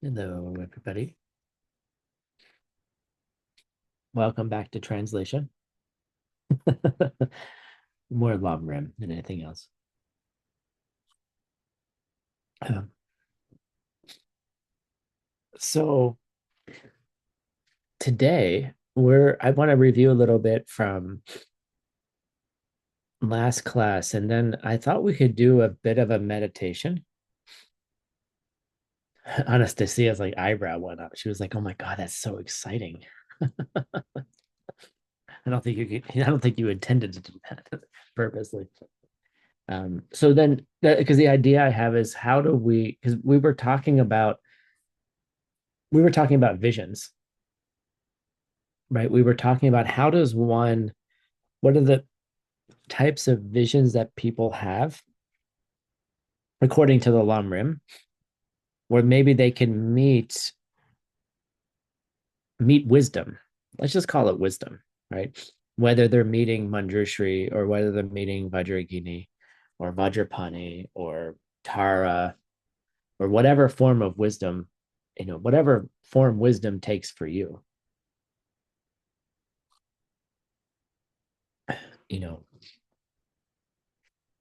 Hello, everybody. Welcome back to translation. More LAMRIM than anything else. Um, so today I want to review a little bit from last class, and then I thought we could do a bit of a meditation. Anastasia's like eyebrow went up. She was like, "Oh my God, that's so exciting." I don't think you intended to do that purposely. So then, because the idea I have is how do we? Because we were talking about visions, right? We were talking about what are the types of visions that people have according to the LAMRIM, where maybe they can meet wisdom. Let's just call it wisdom, right? Whether they're meeting Manjushri or whether they're meeting Vajragini or Vajrapani or Tara or whatever form of wisdom, whatever form wisdom takes for you, you know,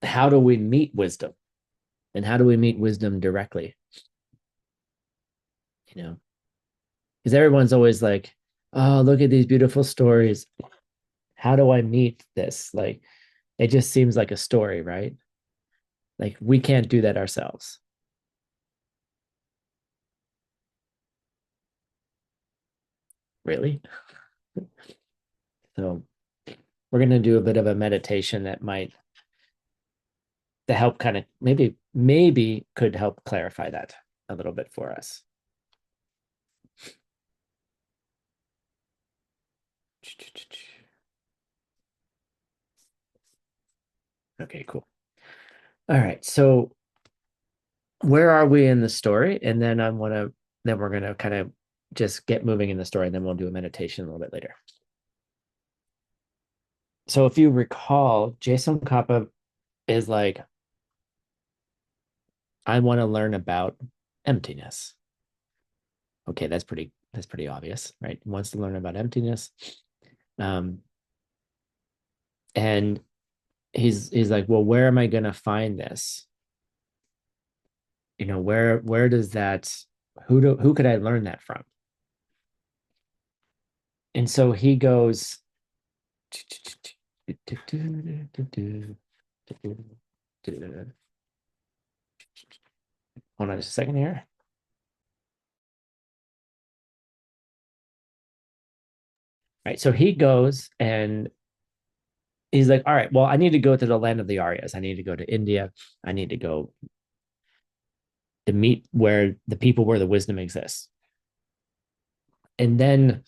how do we meet wisdom? And how do we meet wisdom directly? You know, because everyone's always like, oh, look at these beautiful stories. How do I meet this? Like, it just seems like a story, right? Like, we can't do that ourselves. Really? So, we're going to do a bit of a meditation that might to help kind of maybe could help clarify that a little bit for us. Okay, cool. All right. So where are we in the story? And then we're gonna kind of just get moving in the story, and then we'll do a meditation a little bit later. So if you recall, Jason Kappa is like, I want to learn about emptiness. Okay, that's pretty obvious, right? He wants to learn about emptiness. Um, and he's like, well, where am I gonna find this? Where does that who could I learn that from? And so he goes, hold on just a second here. Right. So he goes and he's like, all right, well, I need to go to the land of the Aryas. I need to go to India. I need to go to meet where the people where the wisdom exists. And then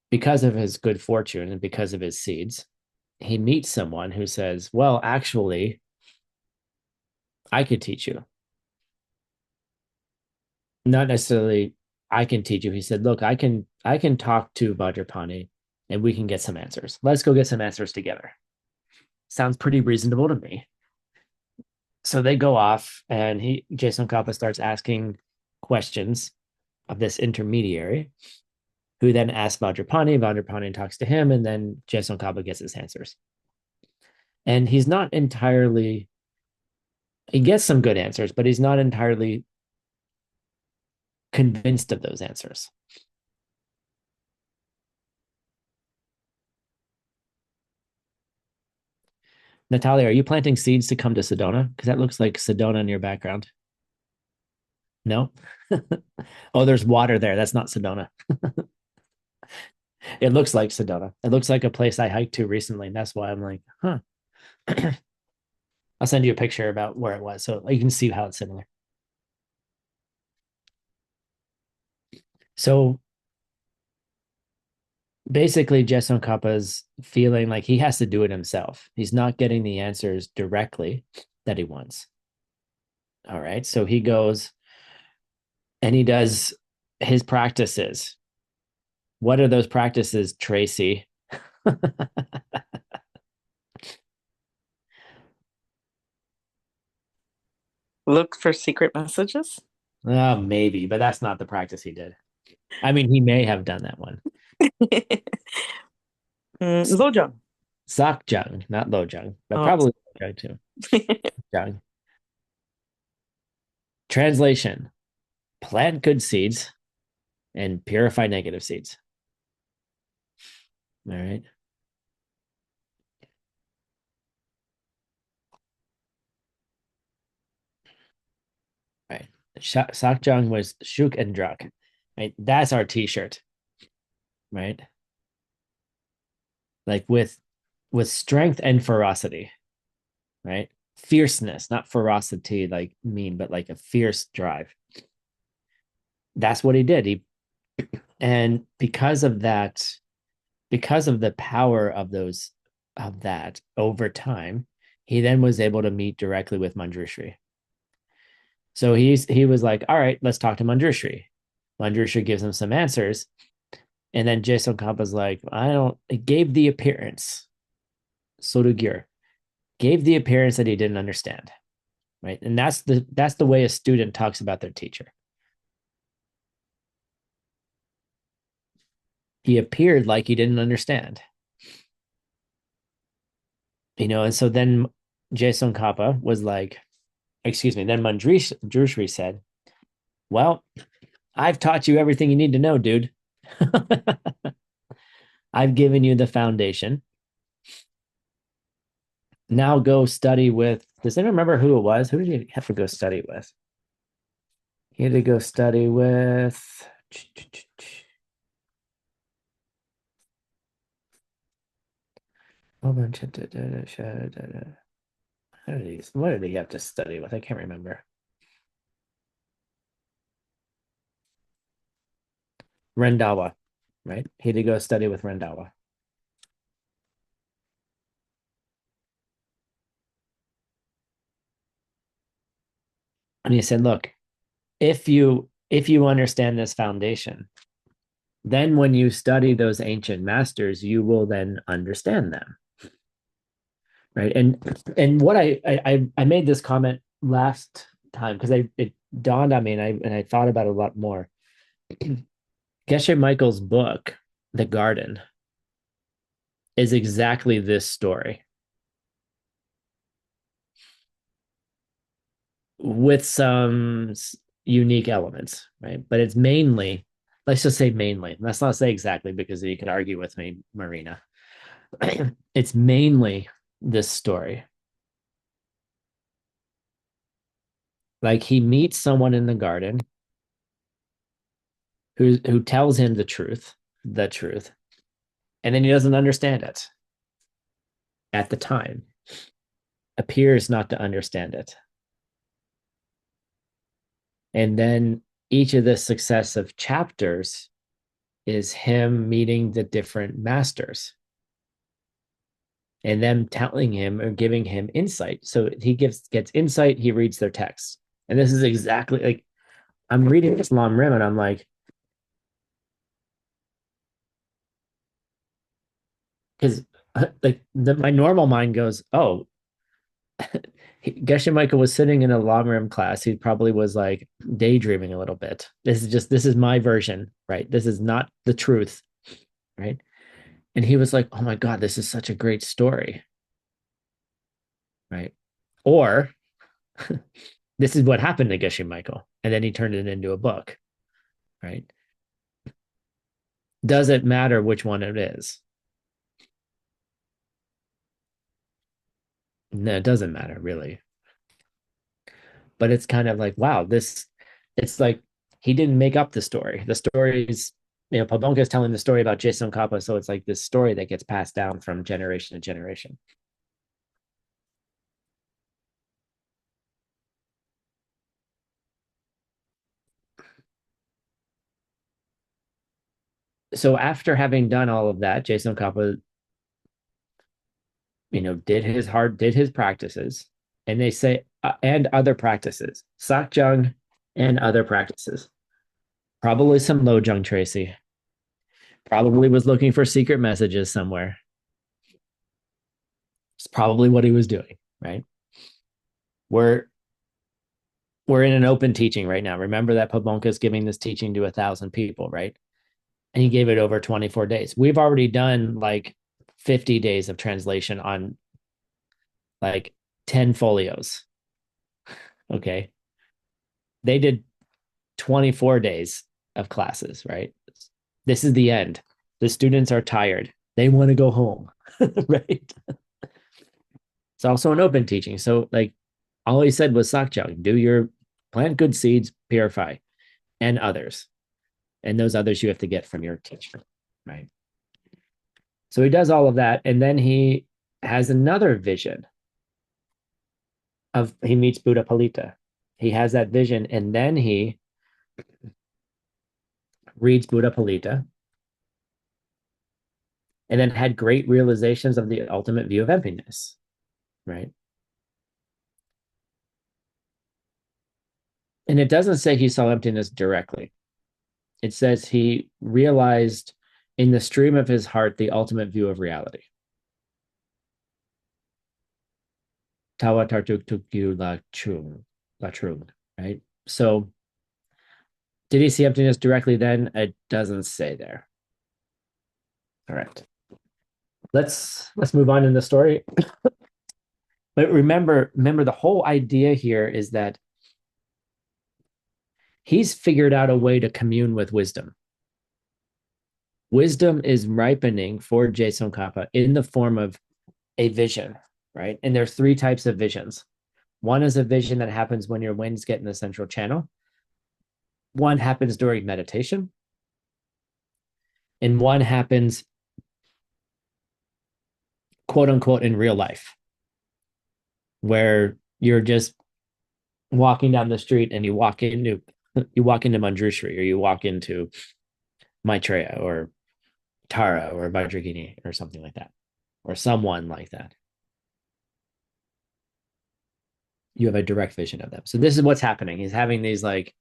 because of his good fortune and because of his seeds, he meets someone who says, well, actually, I could teach you. Not necessarily I can teach you. He said, look, I can talk to Vajrapani and we can get some answers. Let's go get some answers together. Sounds pretty reasonable to me. So they go off and Jason Kappa starts asking questions of this intermediary who then asks Vajrapani. Vajrapani talks to him, and then Jason Kappa gets his answers. And he gets some good answers, but he's not entirely convinced of those answers. Natalia, are you planting seeds to come to Sedona? Because that looks like Sedona in your background. No? Oh, there's water there. That's not Sedona. It looks like Sedona. It looks like a place I hiked to recently. And that's why I'm like, huh. I'll send you a picture about where it was so you can see how it's similar. So basically, Jason Kappa's feeling like he has to do it himself. He's not getting the answers directly that he wants. All right. So he goes and he does his practices. What are those practices, Tracy? Look for secret messages. Maybe, but that's not the practice he did. I mean, he may have done that one. Lojong. Sakjung, not Lojung, but Oh. probably Lojung too. Jung. Translation: plant good seeds and purify negative seeds. All right. Right. Sakjung was Shuk and Drak. Right. That's our t-shirt. Right. Like with strength and ferocity. Right. Fierceness, not ferocity like mean, but like a fierce drive. That's what he did. And because of the power of those of that over time, he then was able to meet directly with Manjushri. So he was like, all right, let's talk to Manjushri. Manjushri gives him some answers, and then Jason Kampa's like, I don't. It gave the appearance. Sodugir gave the appearance that he didn't understand, right? And that's the way a student talks about their teacher. He appeared like he didn't understand, and so then Jason Kappa was like, excuse me, then Manjushri said, well, I've taught you everything you need to know, dude. I've given you the foundation. Now go study with. Does anyone remember who it was? Who did he have to go study with? He had to go study with. What did he have to study with? I can't remember. Rendawa, right? He had to go study with Rendawa. And he said, look, if you understand this foundation, then when you study those ancient masters, you will then understand them. Right. And what I made this comment last time because I it dawned on me and I thought about it a lot more. Geshe Michael's book, The Garden, is exactly this story with some unique elements, right? But it's mainly, let's just say mainly. Let's not say exactly because you could argue with me, Marina. It's mainly this story. Like he meets someone in the garden who tells him the truth, and then he doesn't understand it at the time, appears not to understand it. And then each of the successive chapters is him meeting the different masters and them telling him or giving him insight. So he gets insight, he reads their text. And this is exactly like I'm reading this LAMRIM and I'm like, because like my normal mind goes, oh, Geshe Michael was sitting in a LAMRIM class. He probably was like daydreaming a little bit. This is my version, right? This is not the truth, right? And he was like, oh my God, this is such a great story, right? Or this is what happened to Geshe Michael. And then he turned it into a book, right? Does it matter which one it is? No, it doesn't matter really. But it's kind of like, wow, it's like he didn't make up the story. The story is, Pabonka is telling the story about Jason Kappa. So it's like this story that gets passed down from generation to generation. So after having done all of that, Jason Kappa, did his practices, and they say, and other practices, Sakjung and other practices. Probably some Lojung Tracy. Probably was looking for secret messages somewhere. It's probably what he was doing, right? Where we're in an open teaching right now. Remember that Pabonka is giving this teaching to 1,000 people, right? And he gave it over 24 days. We've already done like 50 days of translation on like 10 folios. Okay. They did 24 days of classes, right? This is the end. The students are tired. They want to go home, right? It's also an open teaching. So, like, all he said was Sakchang, do your plant good seeds, purify, and others. And those others you have to get from your teacher, right? So he does all of that. And then he has another vision of he meets Buddha Palita. He has that vision. And then he reads Buddha Palita and then had great realizations of the ultimate view of emptiness, right? And it doesn't say he saw emptiness directly. It says he realized in the stream of his heart the ultimate view of reality. Tawa tartuk tukyu la chung, right? So did he see emptiness directly then? It doesn't say there. All right. Let's move on in the story. But remember the whole idea here is that he's figured out a way to commune with wisdom. Wisdom is ripening for Jason Kappa in the form of a vision, right? And there's three types of visions. One is a vision that happens when your winds get in the central channel. One happens during meditation. And one happens, quote unquote, in real life, where you're just walking down the street and you walk into Manjushri or you walk into Maitreya or Tara or Vajragini or something like that, or someone like that. You have a direct vision of them. So this is what's happening. He's having these like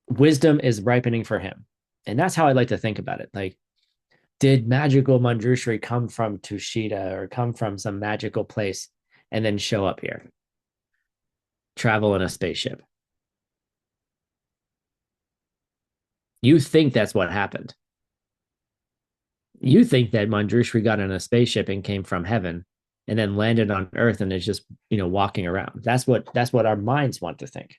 wisdom is ripening for him. And that's how I like to think about it. Like, did magical Manjushri come from Tushita or come from some magical place and then show up here? Travel in a spaceship. You think that's what happened. You think that Manjushri got in a spaceship and came from heaven and then landed on Earth and is just, walking around. That's what our minds want to think.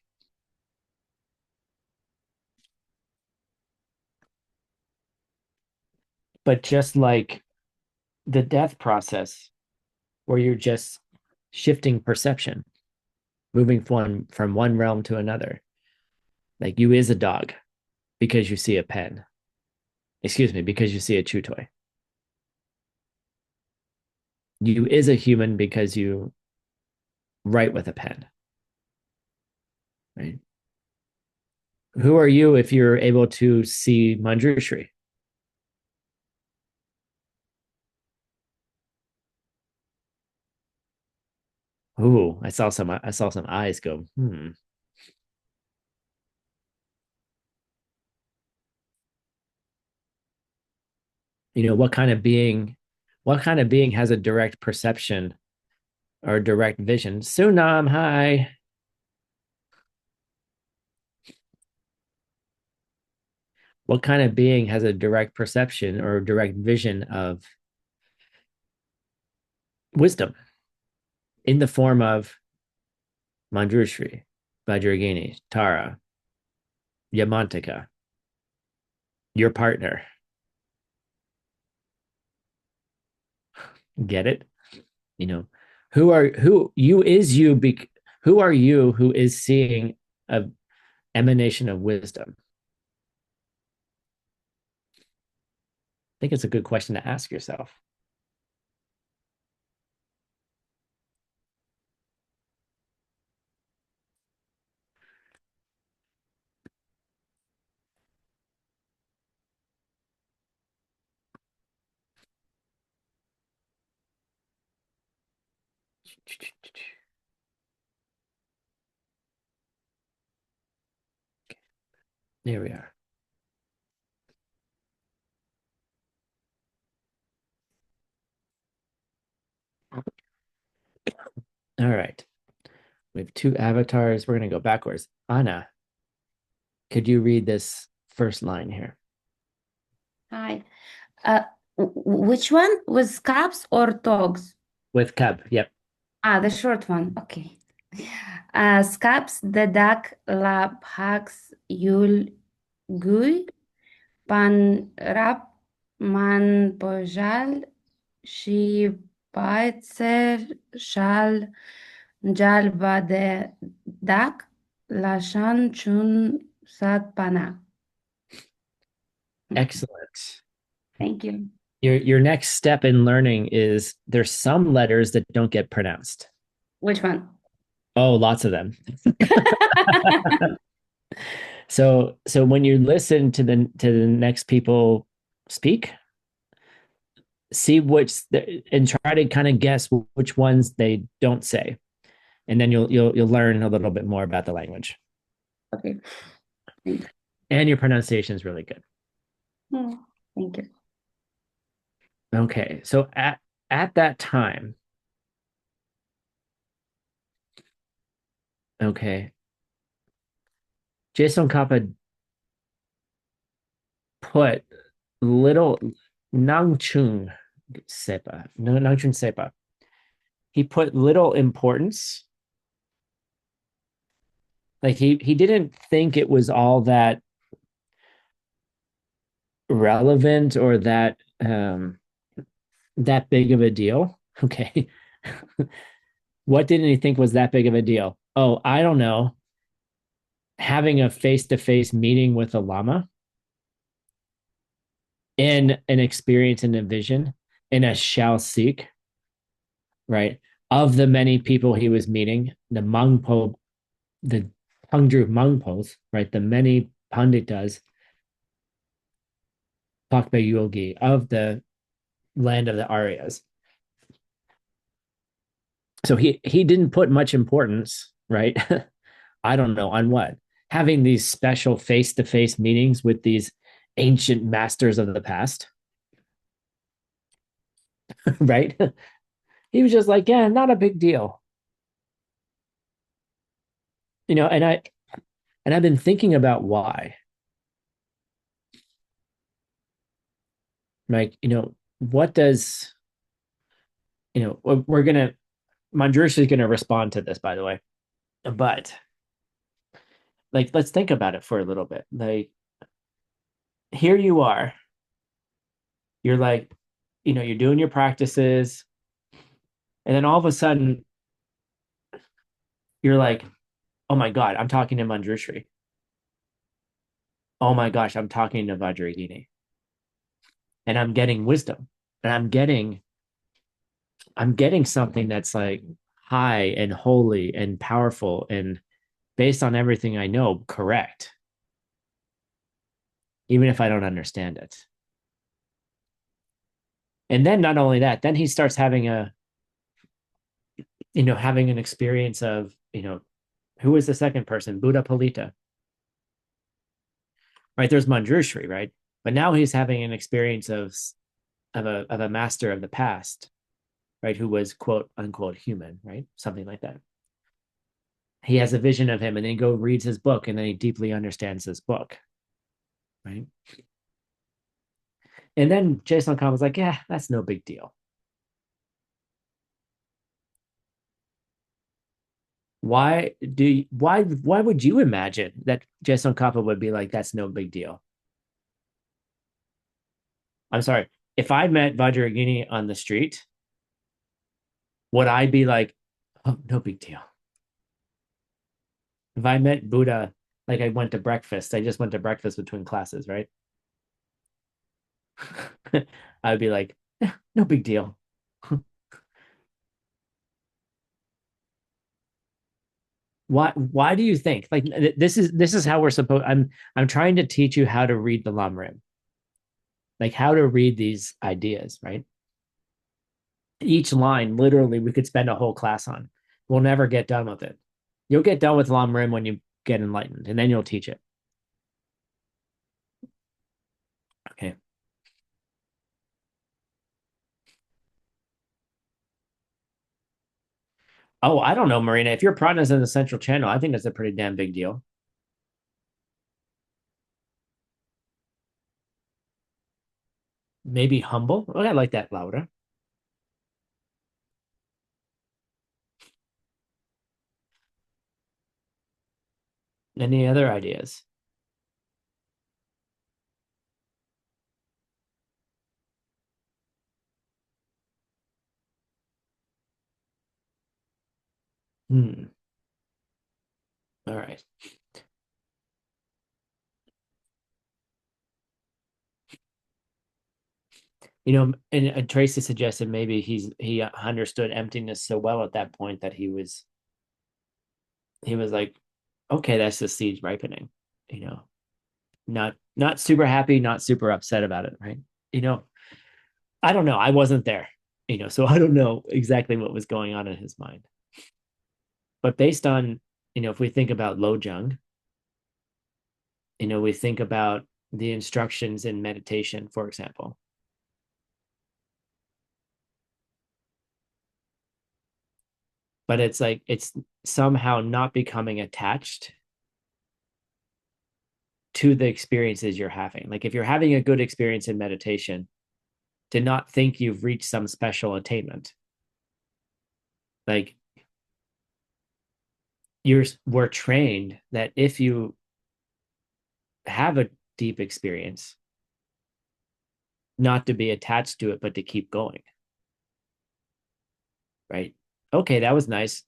But just like the death process, where you're just shifting perception, moving from one realm to another. Like you is a dog because you see a pen. Excuse me, because you see a chew toy. You is a human because you write with a pen. Right? Who are you if you're able to see Manjushri? Ooh, I saw some eyes go, what kind of being has a direct perception or direct vision? Sunam, hi. What kind of being has a direct perception or direct vision of wisdom in the form of Manjushri, Vajragini, Tara, Yamantika, your partner? Get it? You know, who you is you who are you who is seeing a emanation of wisdom? I think it's a good question to ask yourself. There we are. All right. We have two avatars. We're going to go backwards. Anna, could you read this first line here? Hi. Uh, which one? Was scabs or dogs? With cub. Yep. Ah, the short one. Okay. Scabs the duck la pax yul gui pan rap man pojal shi paitser shal jal ba de dak lashan chun sat pana. Excellent. Thank you. Your next step in learning is there's some letters that don't get pronounced. Which one? Oh, lots of them. So when you listen to the next people speak, see which and try to kind of guess which ones they don't say, and then you'll learn a little bit more about the language. Okay. Thank And your pronunciation is really good. you. Thank you. Okay, so at that time, okay, Jason Kappa put little Nangchung Sepa, no Nangchung Sepa. He put little importance. Like he didn't think it was all that relevant or that big of a deal. Okay. What didn't he think was that big of a deal? Oh, I don't know. Having a face-to-face meeting with a lama in an experience and a vision in a shall seek, right? Of the many people he was meeting, the Mangpo, the Pangdru Mangpos, right? The many Panditas, Pakpe Yogi of the land of the Aryas. So he didn't put much importance, right? I don't know on what. Having these special face-to-face meetings with these ancient masters of the past, right? He was just like, yeah, not a big deal. And I've been thinking about why. Like, what does, we're gonna Manjushri is gonna respond to this, by the way. But like let's think about it for a little bit. Like here you are, you're like, you're doing your practices, and then all of a sudden you're like, oh my God, I'm talking to Manjushri. Oh my gosh, I'm talking to Vajrayogini. And I'm getting wisdom. And I'm getting something that's like high and holy and powerful and based on everything I know, correct, even if I don't understand it. And then not only that, then he starts having an experience of, who is the second person? Buddha Palita, right? There's Manjushri, right? But now he's having an experience of a master of the past, right? Who was quote unquote human, right? Something like that. He has a vision of him and then he go reads his book and then he deeply understands his book, right? And then Jason Khan was like, yeah, that's no big deal. Why would you imagine that Jason Kappa would be like, that's no big deal? I'm sorry. If I met Vajrayogini on the street, would I be like, oh, no big deal? If I met Buddha, like I went to breakfast, I just went to breakfast between classes, right? I'd be like, no big deal. Why do you think like this is how we're supposed I'm trying to teach you how to read the LAMRIM, like how to read these ideas, right? Each line literally we could spend a whole class on. We'll never get done with it. You'll get done with LAMRIM when you get enlightened and then you'll teach it. Okay. Oh, I don't know, Marina. If your partner's in the central channel, I think that's a pretty damn big deal. Maybe humble. Oh, I like that, Laura. Any other ideas? Hmm. All right. And Tracy suggested maybe he understood emptiness so well at that point that he was like, okay, that's the seed ripening. You know, not super happy, not super upset about it, right? You know, I don't know. I wasn't there, so I don't know exactly what was going on in his mind. But based on, if we think about Lojong, we think about the instructions in meditation, for example. But it's like it's somehow not becoming attached to the experiences you're having. Like if you're having a good experience in meditation, to not think you've reached some special attainment. Like we're trained that if you have a deep experience, not to be attached to it, but to keep going. Right. Okay, that was nice.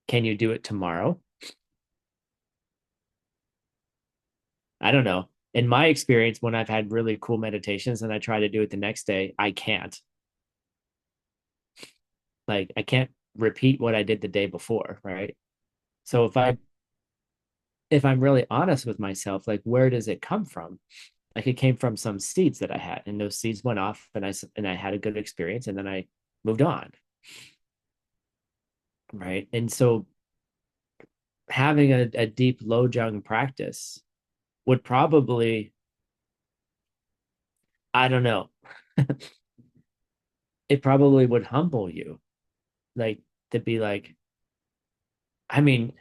Can you do it tomorrow? I don't know. In my experience, when I've had really cool meditations and I try to do it the next day, I can't. Like I can't repeat what I did the day before, right? So if I'm really honest with myself, like where does it come from? Like it came from some seeds that I had, and those seeds went off, and I had a good experience, and then I moved on, right? And so having a deep Lojong practice would probably, I don't know, it probably would humble you, like to be like, I mean,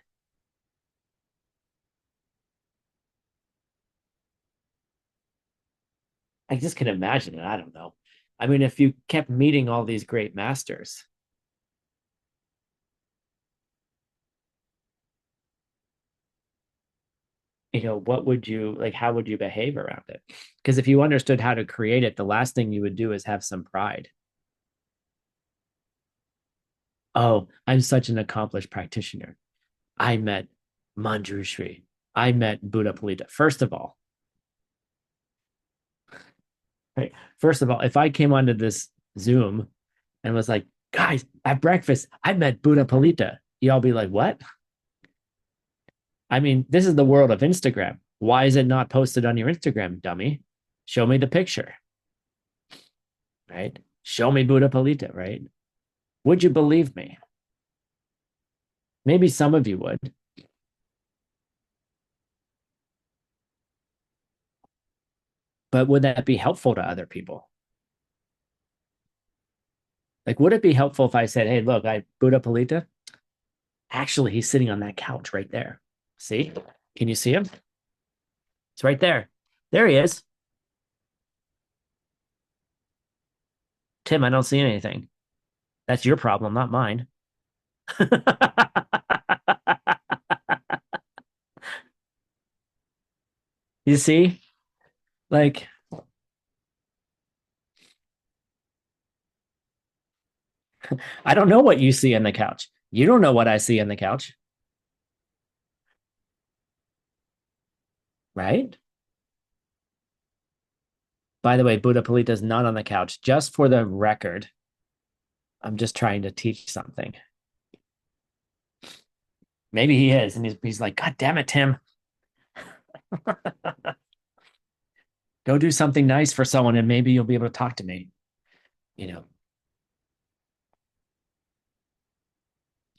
I just can imagine it. I don't know. I mean, if you kept meeting all these great masters, what would you like? How would you behave around it? Because if you understood how to create it, the last thing you would do is have some pride. Oh, I'm such an accomplished practitioner. I met Manjushri. I met Buddha Palita. Right, first of all, if I came onto this Zoom and was like, guys, at breakfast, I met Buddha Palita, y'all be like, what? I mean, this is the world of Instagram. Why is it not posted on your Instagram, dummy? Show me the picture, right? Show me Buddha Palita, right? Would you believe me? Maybe some of you would, but would that be helpful to other people? Like, would it be helpful if I said, hey, look, I Buddha Palita? Actually, he's sitting on that couch right there. See? Can you see him? It's right there. There he is. Tim, I don't see anything. That's your problem, not mine. You see? Like, I don't know what you see on the couch. You don't know what I see on the couch, right? By the way, Buddha Palita is not on the couch. Just for the record, I'm just trying to teach something. Maybe he is. And he's like, God damn it, Tim. Go do something nice for someone and maybe you'll be able to talk to me, you know.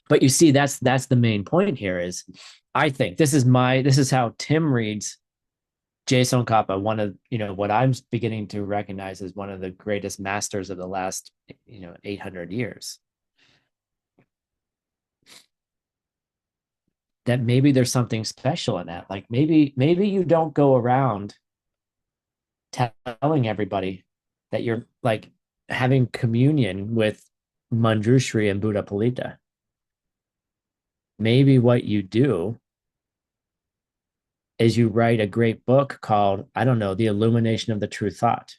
But you see, that's the main point here is I think this is how Tim reads Jason Kappa, one of what I'm beginning to recognize as one of the greatest masters of the last 800 years. that maybe there's something special in that. Like maybe you don't go around telling everybody that you're like having communion with Manjushri and Buddha Palita. Maybe what you do is you write a great book called, I don't know, The Illumination of the True Thought.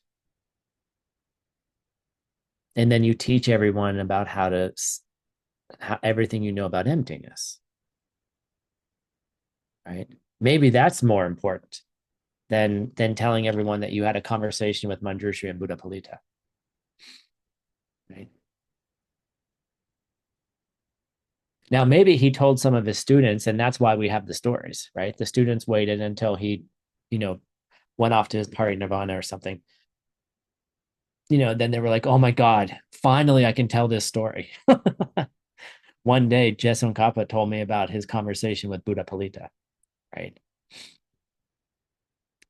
And then you teach everyone about how everything you know about emptiness. Right? Maybe that's more important than telling everyone that you had a conversation with Manjushri and Buddha Palita. Right? Now, maybe he told some of his students, and that's why we have the stories, right? The students waited until he, you know, went off to his parinirvana or something. Then they were like, oh my God, finally I can tell this story. One day, Geshe Kappa told me about his conversation with Buddha Palita, right?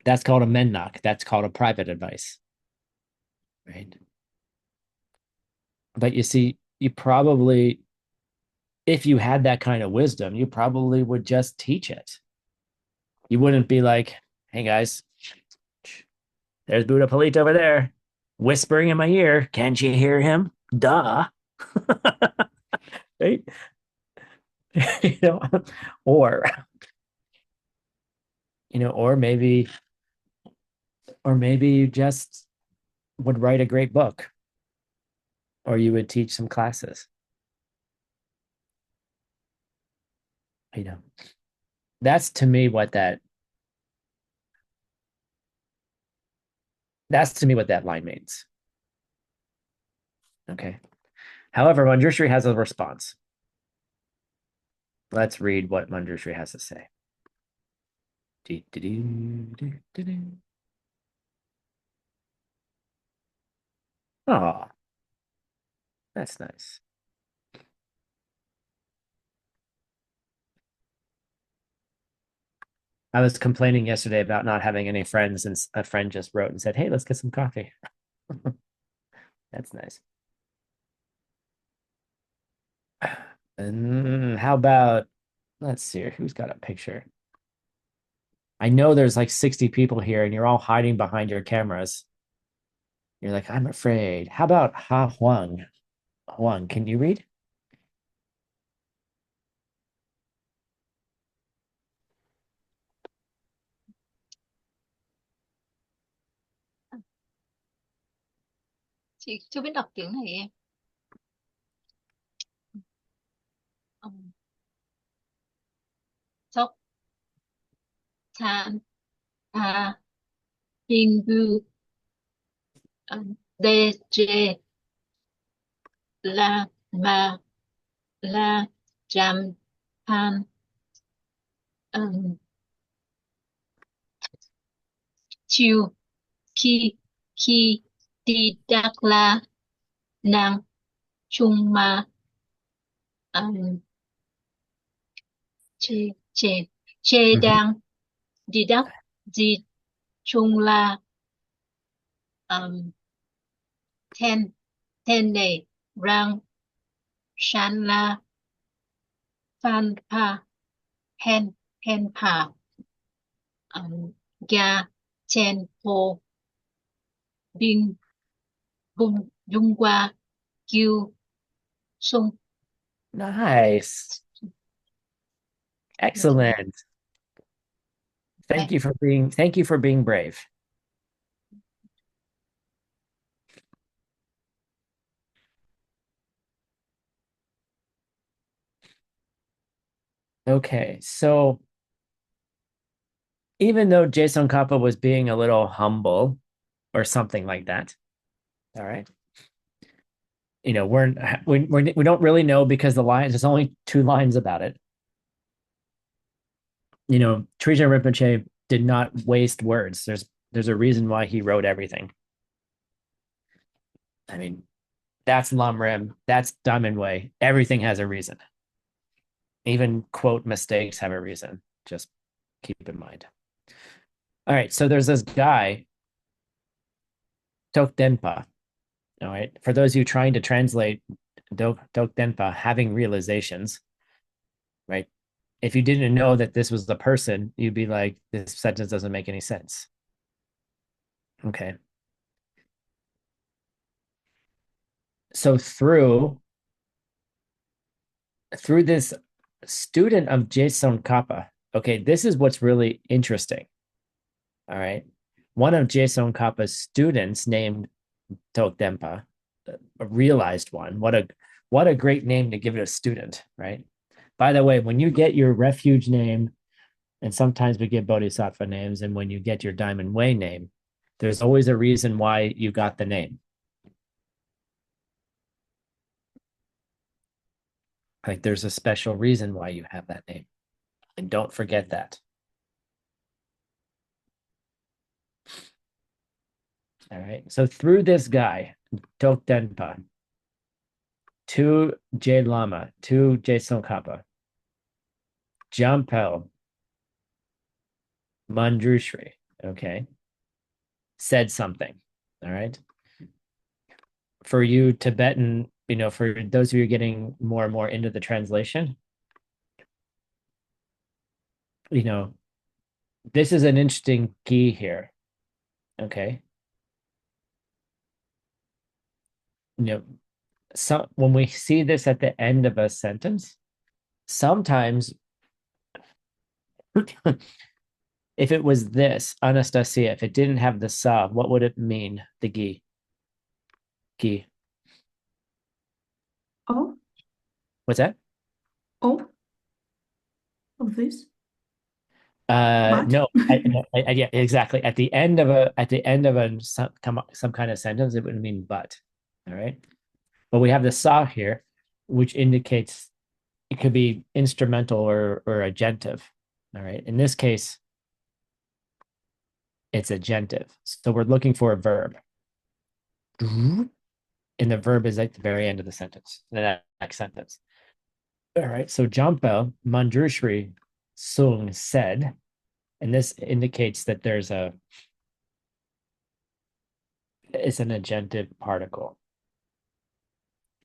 That's called a mennak. That's called a private advice, right? But you see, you probably, if you had that kind of wisdom, you probably would just teach it. You wouldn't be like, hey guys, there's Buddha Palita over there whispering in my ear. Can't you hear him? Duh. Right? you know, or, or maybe you just would write a great book or you would teach some classes. You know, that's to me what that that's to me what that line means. Okay. However, Manjushri has a response. Let's read what Manjushri has to say. Oh, that's nice. I was complaining yesterday about not having any friends, and a friend just wrote and said, hey, let's get some coffee. That's nice. And how about, let's see, who's got a picture? I know there's like 60 people here and you're all hiding behind your cameras. You're like, I'm afraid. How about Ha Huang? Huang, can you read? Chị chưa biết đọc tiếng này em. Sóc than à hình vu đê chê la ma la jam han chiu ki ki ti đắc la nang chung ma chê chê chê đang đi đắc di chung la ten ten này rang shan la phan pa hen hen pa ga chen po bing bung dung qua kiu sung. Nice. Excellent. Thank you for being brave. Okay, so even though Jason Kappa was being a little humble or something like that, all right. We don't really know because there's only 2 lines about it. Trijang Rinpoche did not waste words. There's a reason why he wrote everything. I mean, that's LAMRIM, that's Diamond Way. Everything has a reason. Even quote mistakes have a reason. Just keep in mind. All right, so there's this guy, Tokdenpa. All right, for those of you trying to translate Tokdenpa, having realizations, right? If you didn't know that this was the person, you'd be like, this sentence doesn't make any sense. Okay. So through this student of Jason Kappa, okay, this is what's really interesting. All right. One of Jason Kappa's students named Tokdempa, a realized one. What a great name to give it a student, right? By the way, when you get your refuge name, and sometimes we get bodhisattva names, and when you get your diamond way name, there's always a reason why you got the name. Like there's a special reason why you have that name. And don't forget that. All right. So through this guy, Tokdenpa, to J Lama, to J Tsongkhapa, Jampel, Manjushri, okay, said something. All right. For you Tibetan, for those of you getting more and more into the translation, this is an interesting key here. Okay. When we see this at the end of a sentence, sometimes if it was this, Anastasia, if it didn't have the sa, what would it mean? The gi. Gi. Oh, What's that? oh, of this. No, yeah, exactly. At the end of some kind of sentence, it would mean but. All right. But we have the sa here, which indicates it could be instrumental or agentive. All right. In this case, it's agentive. So we're looking for a verb. And the verb is at the very end of the sentence, the next sentence. All right. So Jampa Manjushri Sung said, and this indicates that it's an agentive particle.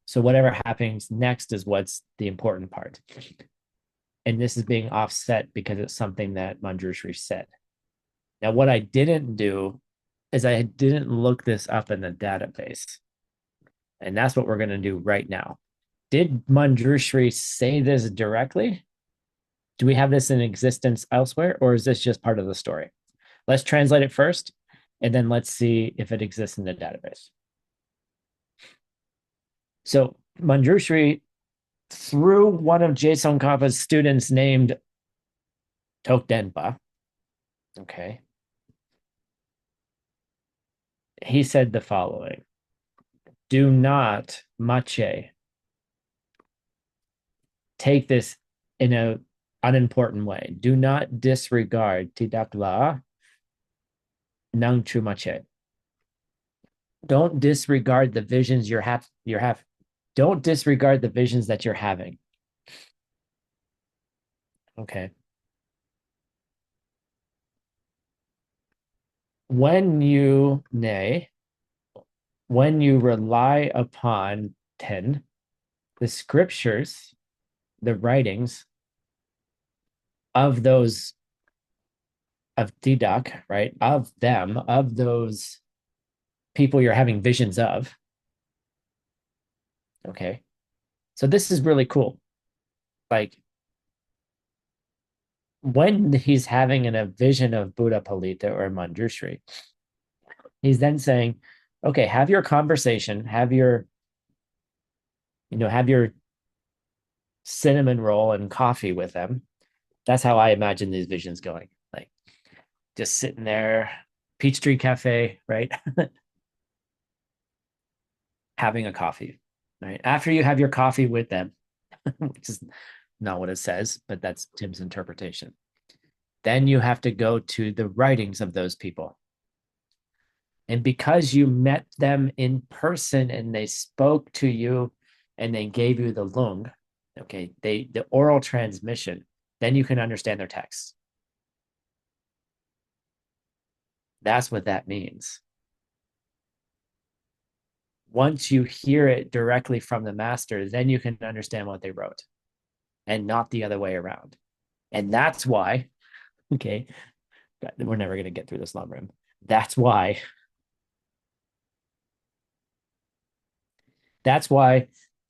So whatever happens next is what's the important part. And this is being offset because it's something that Manjushri said. Now, what I didn't do is I didn't look this up in the database. And that's what we're going to do right now. Did Manjushri say this directly? Do we have this in existence elsewhere, or is this just part of the story? Let's translate it first, and then let's see if it exists in the database. So Manjushri, through one of Jason Kappa's students named Tokdenpa, okay, he said the following: do not mache take this in a unimportant way. Do not disregard tidakla nang chumache. Don't disregard the visions you're have. Don't disregard the visions that you're having. Okay. When you rely upon the scriptures, the writings of those of Didak, right? Of them, of those people you're having visions of. Okay. So this is really cool. Like when he's having a vision of Buddha Palita or Manjushri, he's then saying, okay, have your conversation, have your cinnamon roll and coffee with them. That's how I imagine these visions going. Like just sitting there, Peachtree Cafe, right? Having a coffee, right? After you have your coffee with them, which is not what it says, but that's Tim's interpretation. Then you have to go to the writings of those people. And because you met them in person and they spoke to you and they gave you the lung, okay, the oral transmission, then you can understand their texts. That's what that means. Once you hear it directly from the master, then you can understand what they wrote and not the other way around. And that's why, okay, we're never going to get through this LAMRIM. That's why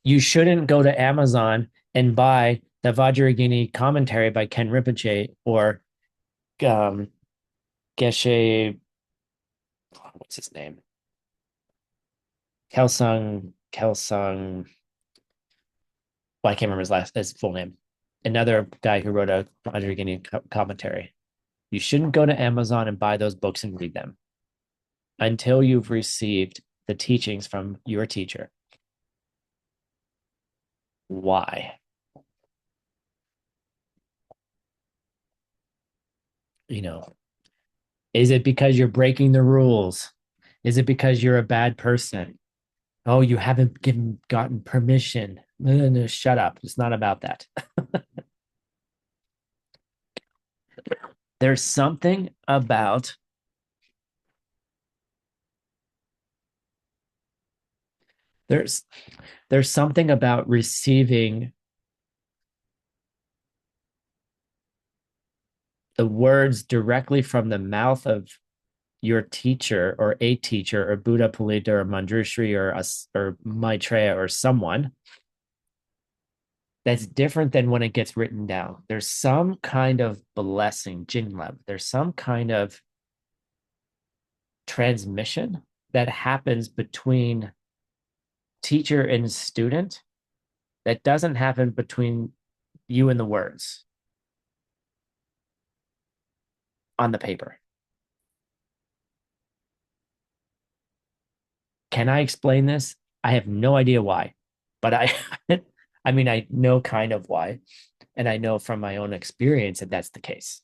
you shouldn't go to Amazon and buy the Vajrayogini commentary by Ken Rinpoche or Geshe, what's his name? Kelsung. Well, I can't remember his full name. Another guy who wrote a Vajrayogini commentary. You shouldn't go to Amazon and buy those books and read them until you've received the teachings from your teacher. Why? You know, is it because you're breaking the rules? Is it because you're a bad person? Oh, you haven't gotten permission. No, shut up. It's not about that. There's something about there's something about receiving the words directly from the mouth of your teacher or a teacher or Buddha Palita or Manjushri or Maitreya or someone that's different than when it gets written down. There's some kind of blessing, Jinlab. There's some kind of transmission that happens between teacher and student that doesn't happen between you and the words on the paper. Can I explain this? I have no idea why, but I mean, I know kind of why, and I know from my own experience that that's the case.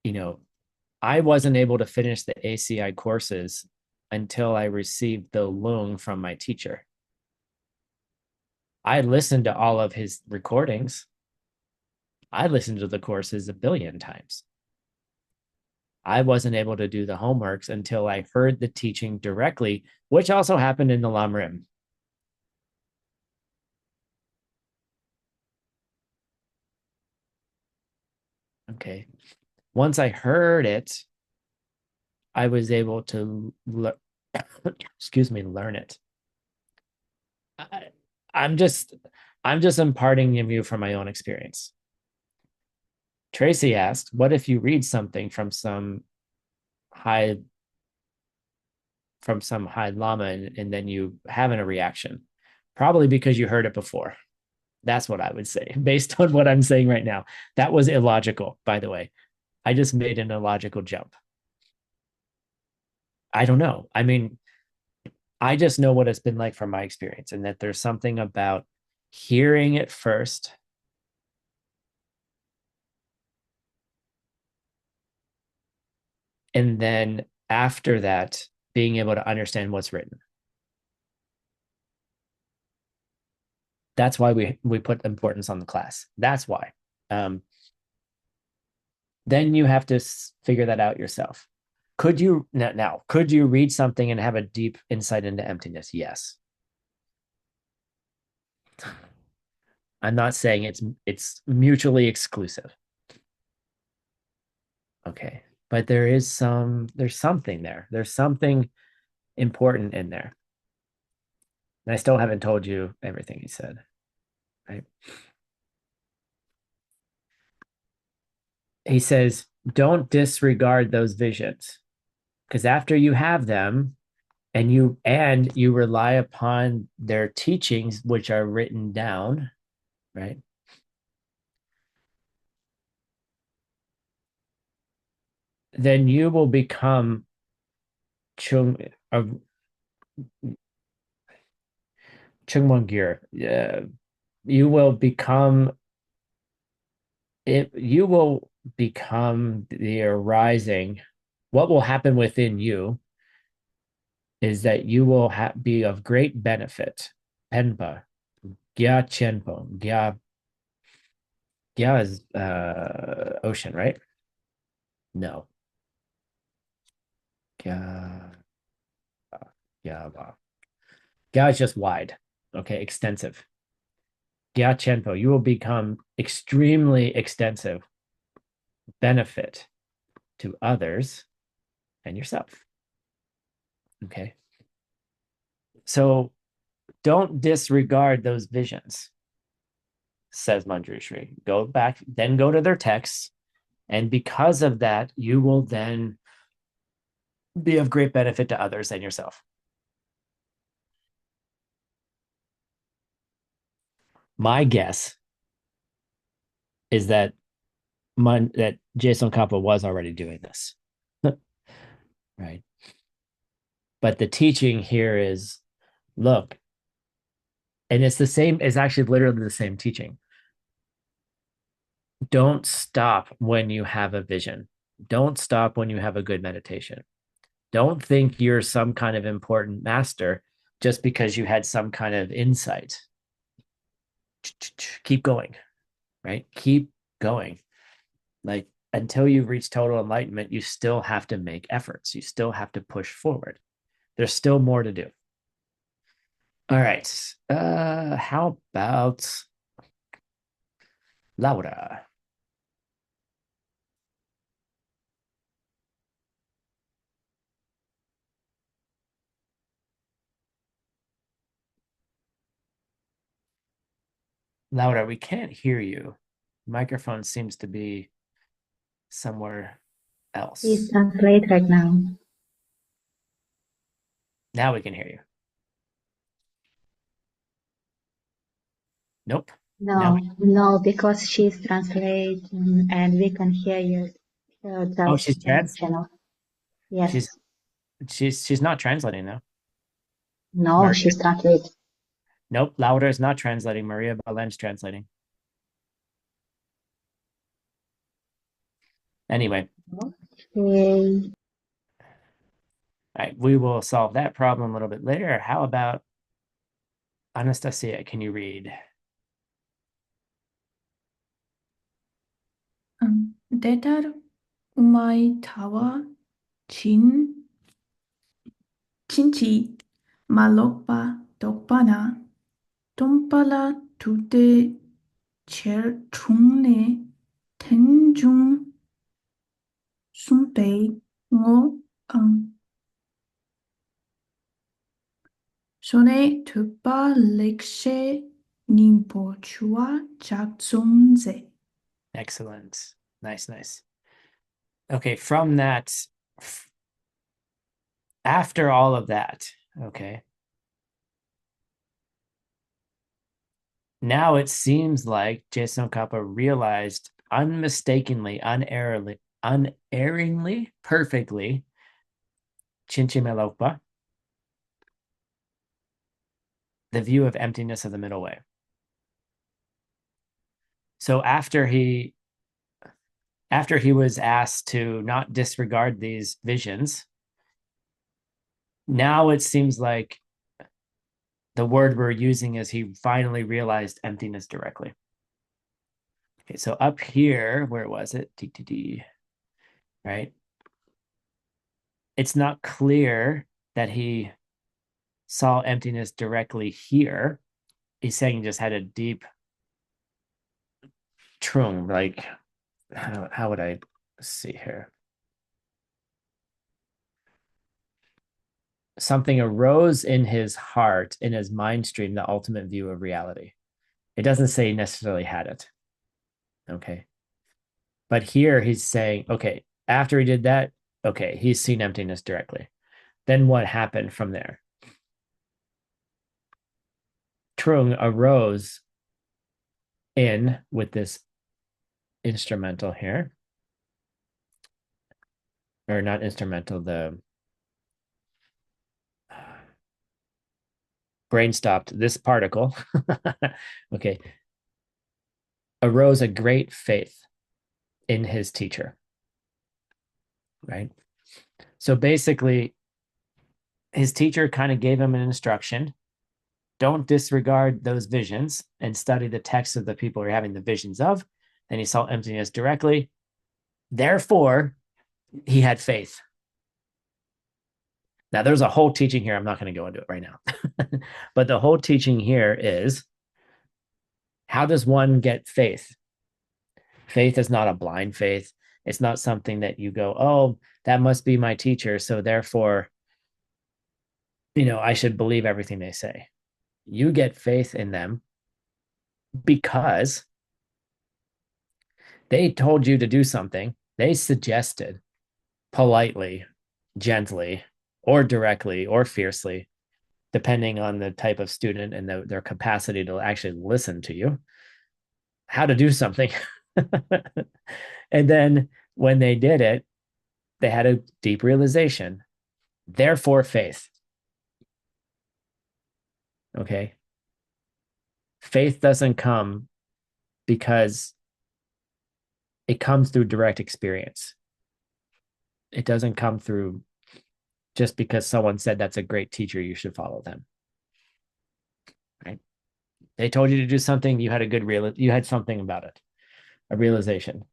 You know, I wasn't able to finish the ACI courses until I received the Lung from my teacher. I listened to all of his recordings. I listened to the courses a billion times. I wasn't able to do the homeworks until I heard the teaching directly, which also happened in the LAMRIM. Okay. Once I heard it, I was able to learn it. I'm just imparting to you from my own experience. Tracy asked, what if you read something from some high lama and then you having a reaction? Probably because you heard it before. That's what I would say based on what I'm saying right now. That was illogical, by the way. I just made an illogical jump. I don't know. I mean, I just know what it's been like from my experience, and that there's something about hearing it first and then after that being able to understand what's written. That's why we put importance on the class. That's why. Then you have to figure that out yourself. Could you could you read something and have a deep insight into emptiness? Yes. I'm not saying it's mutually exclusive. Okay. But there's something there. There's something important in there. And I still haven't told you everything he said. Right? He says, don't disregard those visions. Because after you have them and you rely upon their teachings, which are written down, right? Then you will become Chung Chungmongir. You will become it. You will become the arising. What will happen within you is that you will be of great benefit. Penpa, Gya Chenpo, Gya is ocean, right? No, Gya, Gya, Gya is just wide. Okay, extensive. Gyachenpo, you will become extremely extensive benefit to others and yourself. Okay. So don't disregard those visions, says Manjushri. Go back, then go to their texts. And because of that, you will then be of great benefit to others and yourself. My guess is that Jason Kappa was already doing this. Right. But the teaching here is, look, and it's the same, it's actually literally the same teaching. Don't stop when you have a vision. Don't stop when you have a good meditation. Don't think you're some kind of important master just because you had some kind of insight. Keep going, right? Keep going. Like until you reach total enlightenment, you still have to make efforts. You still have to push forward. There's still more to do. All right. How about Laura? Laura, we can't hear you. Microphone seems to be somewhere else. Please translate right now. Now we can hear you. Nope. No, because she's translating and we can hear you. Oh, she's trans? Channel. Yes. She's not translating though. No, Maria. she's translating. Nope, Laura is not translating. Maria Balen's translating. Anyway. Okay. All right, we will solve that problem a little bit later. How about Anastasia? Can you read? Detar umai tawa chin chinchi malokpa dokpana tompala tute cher chungne tenjung sumpe ngo Shone tupa lekshe nimpo chua jakzonze. Excellent. Nice. Okay, from that, after all of that, okay, now it seems like Jason Kappa realized unmistakably, unerringly, perfectly, Chinchimelopa, the view of emptiness of the middle way. So after he was asked to not disregard these visions, now it seems like the word we're using is he finally realized emptiness directly. Okay, so up here, where was it? TTD, right? It's not clear that he saw emptiness directly here. He's saying he just had a deep trung, like, how would I see here? Something arose in his heart, in his mind stream, the ultimate view of reality. It doesn't say he necessarily had it. Okay. But here he's saying, okay, after he did that, okay, he's seen emptiness directly. Then what happened from there? Trung arose in with this instrumental here, or not instrumental, the brain stopped, this particle, okay, arose a great faith in his teacher, right? So basically, his teacher kind of gave him an instruction. Don't disregard those visions and study the text of the people you're having the visions of. And he saw emptiness directly. Therefore, he had faith. Now, there's a whole teaching here. I'm not going to go into it right now. But the whole teaching here is How does one get faith? Faith is not a blind faith. It's not something that you go, oh, that must be my teacher, so therefore, I should believe everything they say. You get faith in them because they told you to do something. They suggested politely, gently, or directly, or fiercely, depending on the type of student and their capacity to actually listen to you, how to do something. And then when they did it, they had a deep realization. Therefore, faith. Okay. Faith doesn't come because it comes through direct experience. It doesn't come through just because someone said that's a great teacher, you should follow them. Right? They told you to do something, you had you had something about it, a realization.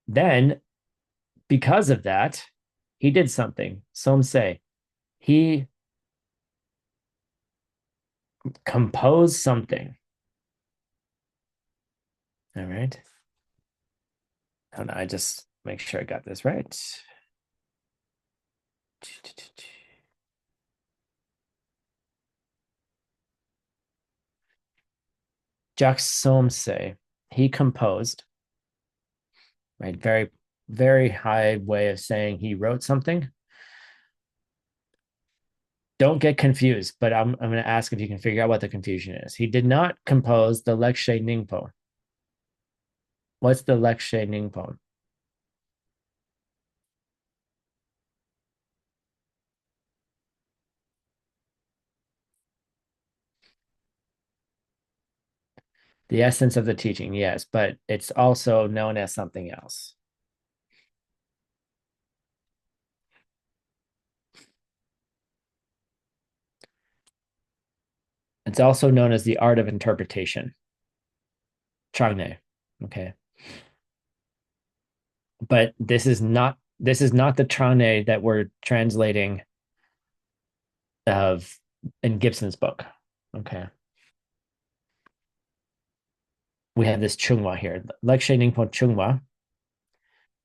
Then, because of that, he did something. Some say he composed something. All right. Hold on, I just make sure I got this right. Jacques Somse, he composed, right? Very, very high way of saying he wrote something. Don't get confused, but I'm going to ask if you can figure out what the confusion is. He did not compose the Lekshe Ningpo. What's the Lekshe Ningpo? The essence of the teaching, yes, but it's also known as something else. It's also known as the art of interpretation. Changne. Okay. But this is not the Changne that we're translating of in Gibson's book. Okay. We have this Chungwa here, Lekshe Ningpo Chungwa,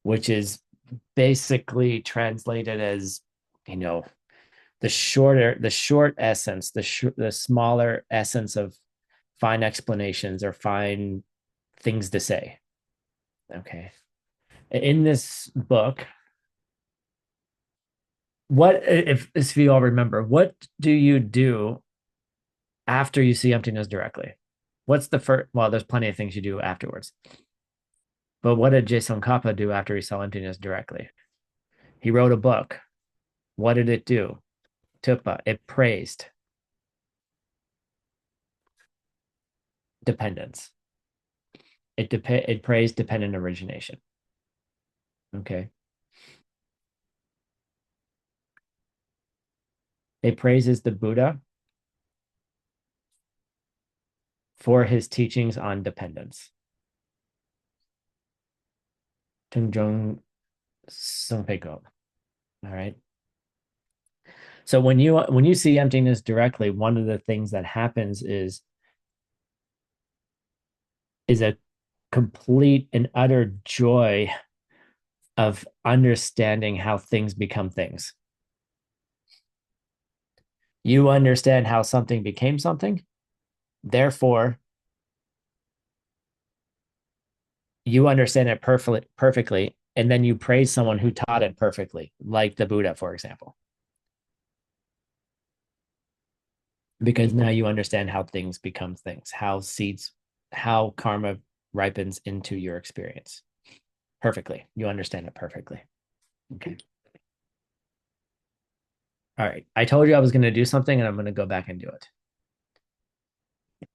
which is basically translated as, the short essence, the smaller essence of fine explanations or fine things to say. Okay. In this book, what if you all remember, what do you do after you see emptiness directly? What's the first? Well, there's plenty of things you do afterwards. But what did Jason Kappa do after he saw emptiness directly? He wrote a book. What did it do? Tupa, it praised dependence. It praised dependent origination. Okay. It praises the Buddha for his teachings on dependence. Tungjong Sungpeiko. All right. So when you see emptiness directly, one of the things that happens is a complete and utter joy of understanding how things become things. You understand how something became something, therefore you understand it perfectly, and then you praise someone who taught it perfectly, like the Buddha, for example. Because now you understand how things become things, how karma ripens into your experience. Perfectly. You understand it perfectly. Okay. All right. I told you I was going to do something, and I'm going to go back and do it.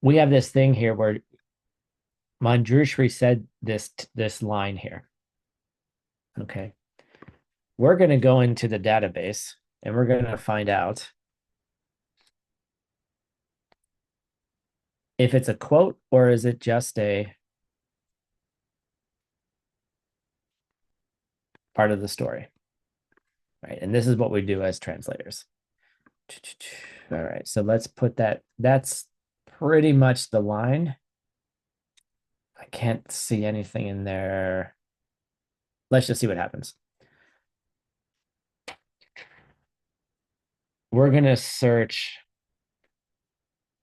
We have this thing here where Manjushri said this line here. Okay. We're going to go into the database, and we're going to find out if it's a quote or is it just a part of the story. Right. And this is what we do as translators. All right. So let's put that. That's pretty much the line. can't see anything in there. Let's just see what happens. We're gonna search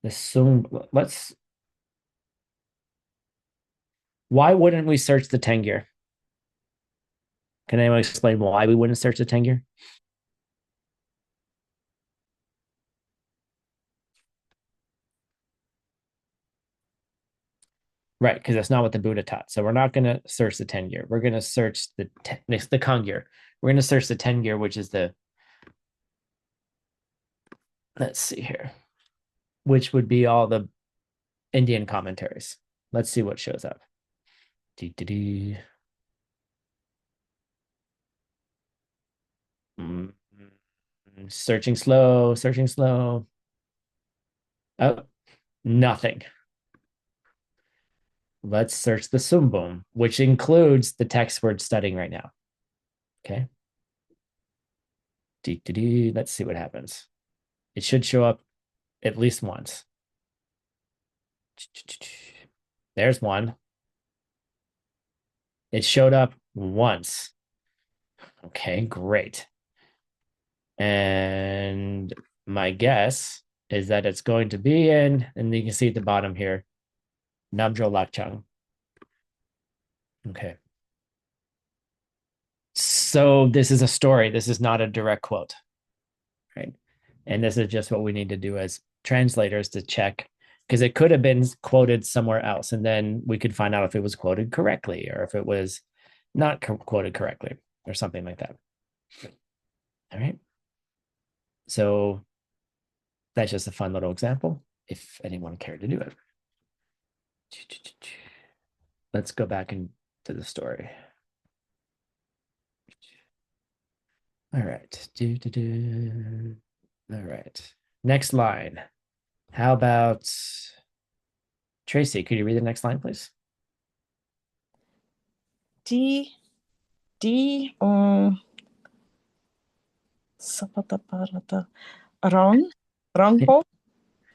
the Sung. Why wouldn't we search the Tengyur? Can anyone explain why we wouldn't search the Tengyur? Right, because that's not what the Buddha taught. So we're not going to search the Tengyur. We're going to search the Kangyur. We're going to search the Tengyur, which is the, let's see here, which would be all the Indian commentaries. Let's see what shows up. Searching slow, searching slow. Oh, nothing. Let's search the Sumbum, which includes the text we're studying right now. Okay. Let's see what happens. It should show up at least once. There's one. It showed up once. Okay, great. And my guess is that it's going to be in, and you can see at the bottom here, Namdro Lakchang. Okay. So this is a story. This is not a direct quote, right? And this is just what we need to do as translators to check, because it could have been quoted somewhere else, and then we could find out if it was quoted correctly or if it was not quoted correctly or something like that. All right. So that's just a fun little example if anyone cared to do it. Let's go back into the story. All right. All right. Next line. How about Tracy? Could you read the next line, please? Rangpo.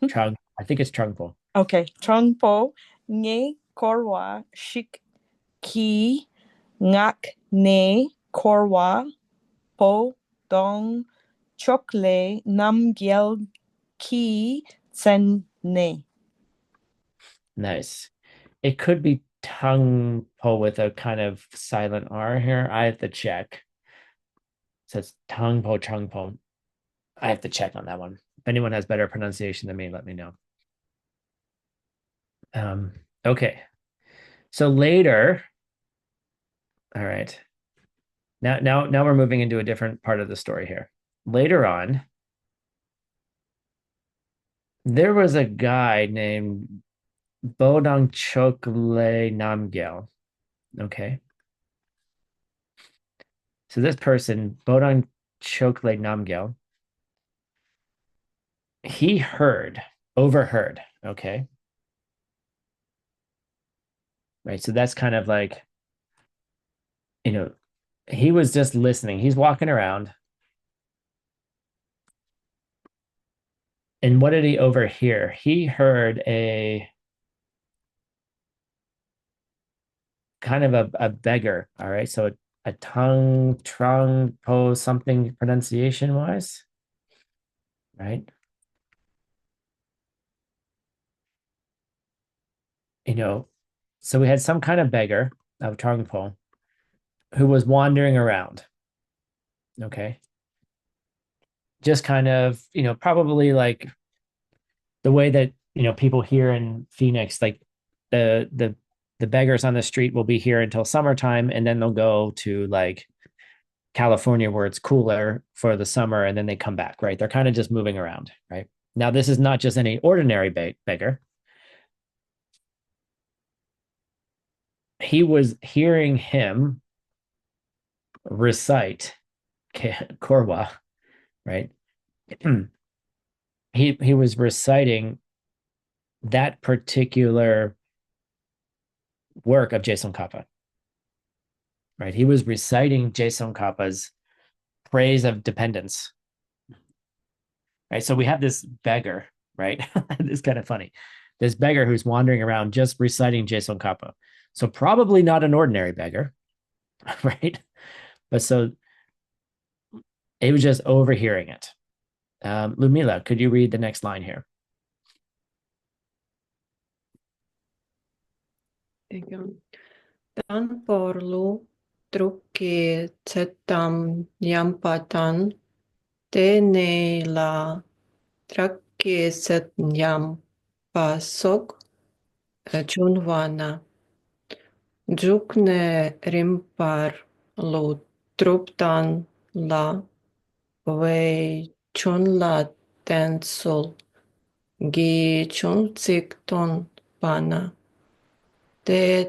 Chung. I think it's Chungpo. Okay, Trungpo nge korwa shik ki ngak ne korwa po dong chokle namgyel ki tsen ne. Nice. It could be tongue po with a kind of silent R here. I have to check. It says tongue po, chung po. I have to check on that one. If anyone has better pronunciation than me, let me know. Okay. So later, all right. Now we're moving into a different part of the story here. Later on, there was a guy named Bodong Chokle Namgyel. Okay. So this person, Bodong Chokle Namgyel, he overheard, okay? Right, so that's kind of like, he was just listening. He's walking around. And what did he overhear? He heard a kind of a beggar, all right? So a tongue, trung, po, something pronunciation-wise, right? So we had some kind of beggar of tongue po who was wandering around, okay? Just kind of, probably like the way that, people here in Phoenix, like the beggars on the street will be here until summertime, and then they'll go to like California where it's cooler for the summer, and then they come back, right? They're kind of just moving around, right? Now, this is not just any ordinary beggar. He was hearing him recite Korwa, right? he was reciting that particular work of Tsongkhapa, right? He was reciting Tsongkhapa's praise of dependence, right? So we have this beggar, right? It's kind of funny. This beggar who's wandering around just reciting Tsongkhapa. So probably not an ordinary beggar, right? But so he was just overhearing it. Lumila, could you read the next line here? Igen. Dan porlu truke cetam yampatan te ne la trake set yam pasok chunvana jukne rimpar lu truptan la ve chunla tensul gi chunsikton pana te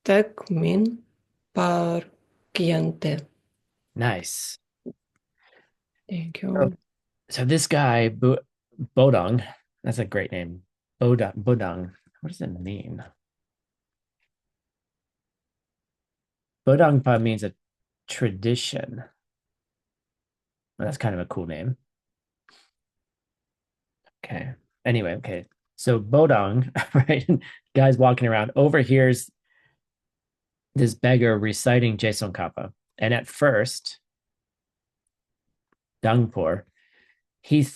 tekmin par kiente. Nice. Thank So, you. so this guy, Bodong, that's a great name. Bodong. What does it mean? Bodongpa means a tradition. Well, that's kind of a cool name. Okay. Anyway, okay. So Bodong, right? Guy's walking around, overhears this beggar reciting Jason Kappa. And at first, Dangpur, he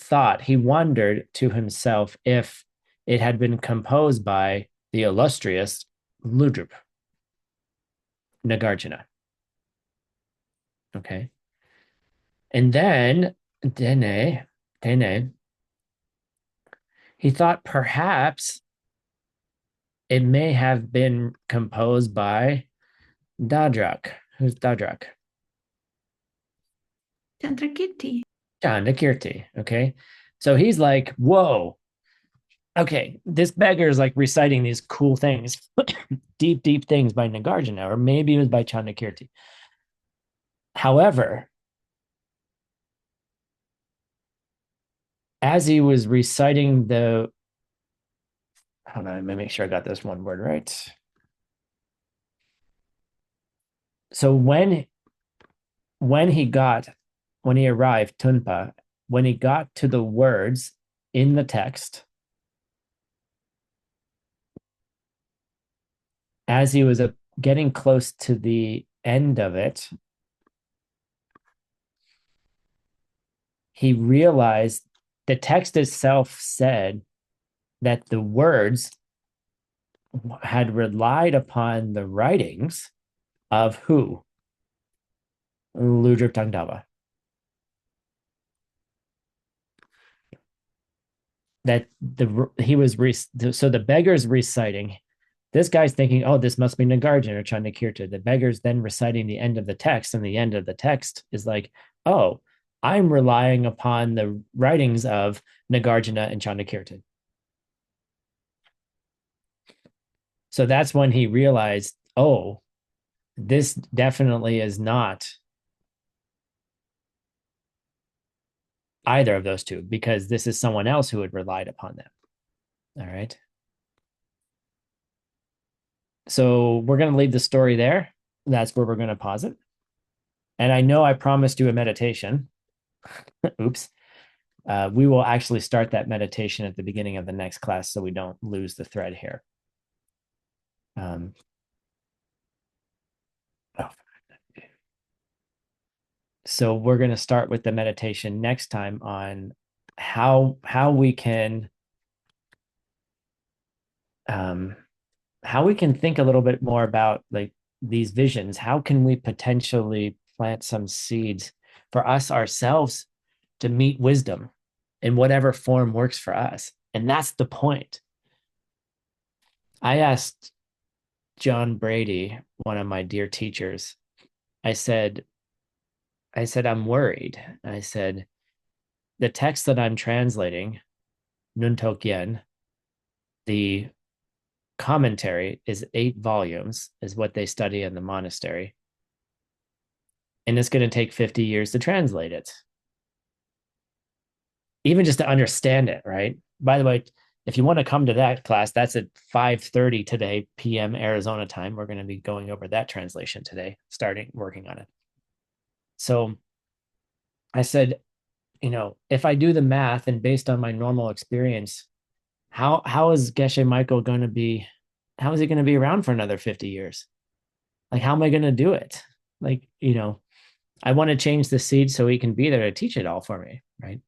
wondered to himself if it had been composed by the illustrious Ludrup Nagarjuna. Okay. And then Dene, he thought perhaps it may have been composed by Dadrak. Who's Dadrak? Chandrakirti. Chandrakirti. Okay. So he's like, whoa. Okay, this beggar is like reciting these cool things, deep, deep things by Nagarjuna, or maybe it was by Chandrakirti. However, as he was reciting hold on, let me make sure I got this one word right. So when he arrived, Tunpa, when he got to the words in the text, as he was getting close to the end of it, he realized the text itself said that the words had relied upon the writings of who? Ludrup Tangdava. That so the beggar's reciting. This guy's thinking, oh, this must be Nagarjuna or Chandrakirti. The beggar's then reciting the end of the text, and the end of the text is like, oh, I'm relying upon the writings of Nagarjuna and Chandrakirti. So that's when he realized, oh, this definitely is not either of those two, because this is someone else who had relied upon them. All right. So we're going to leave the story there. That's where we're going to pause it. And I know I promised you a meditation. Oops. We will actually start that meditation at the beginning of the next class so we don't lose the thread here. Oh. So we're going to start with the meditation next time on how we can think a little bit more about like these visions. How can we potentially plant some seeds for us ourselves to meet wisdom in whatever form works for us? And that's the point. I asked John Brady, one of my dear teachers, I said, I'm worried. I said, the text that I'm translating, Nuntokyen, the commentary is 8 volumes, is what they study in the monastery. And it's going to take 50 years to translate it. Even just to understand it, right? By the way, if you want to come to that class, that's at 5:30 today, p.m. Arizona time. We're going to be going over that translation today, starting working on it. So I said, if I do the math and based on my normal experience, how is Geshe Michael going to be how is he going to be around for another 50 years? Like, how am I going to do it? Like, I want to change the seed so he can be there to teach it all for me, right?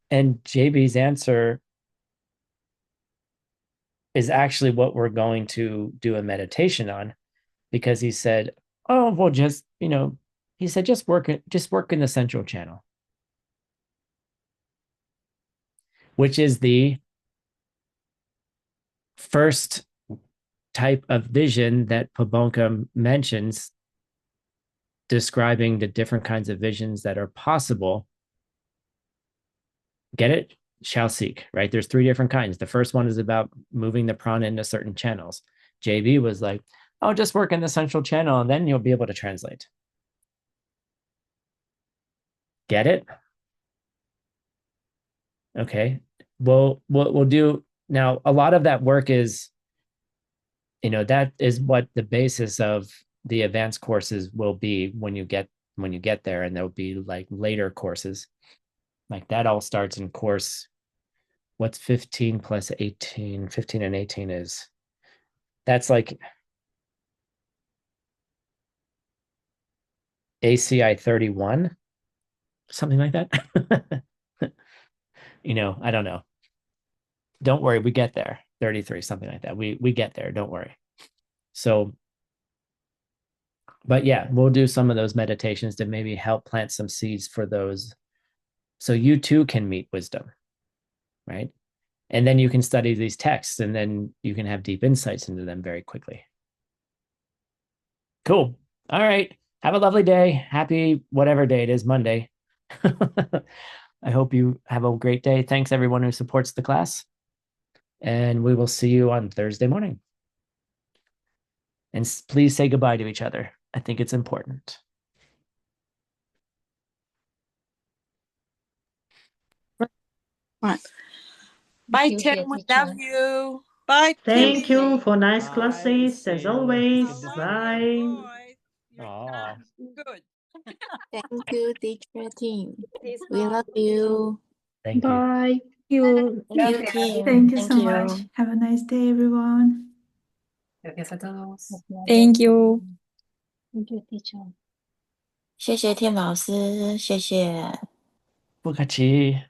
And JB's answer is actually what we're going to do a meditation on, because he said, oh, well, he said, just work in the central channel, which is the first type of vision that Pabonka mentions, describing the different kinds of visions that are possible. Get it? Shall seek, right? There's 3 different kinds. The first one is about moving the prana into certain channels. JB was like, oh, just work in the central channel and then you'll be able to translate. Get it? Okay. Well, what we'll do now, a lot of that work is, that is what the basis of the advanced courses will be when you get there, and there'll be like later courses. Like that all starts in course, what's 15 plus 18? 15 and 18 that's like ACI 31, something like that. I don't know. Don't worry, we get there. 33, something like that. We get there, don't worry. So, but yeah, we'll do some of those meditations to maybe help plant some seeds for those, so you too can meet wisdom, right? And then you can study these texts, and then you can have deep insights into them very quickly. Cool. All right. Have a lovely day. Happy whatever day it is, Monday. I hope you have a great day. Thanks everyone who supports the class. And we will see you on Thursday morning. And please say goodbye to each other. I think it's important. Right. Thank Bye, you, dear Tim. We teacher. love you. Bye, Thank Tim. you for nice Bye. classes See as you. always. Good to see Bye. you. You're Aw. good. Thank you, teacher Tim. We love you. Thank you. Bye. Thank you, Tim. Thank you so much. Have a nice day, everyone. Thank you. Thank you, teacher. 谢谢 Tim 老师，谢谢。不客气。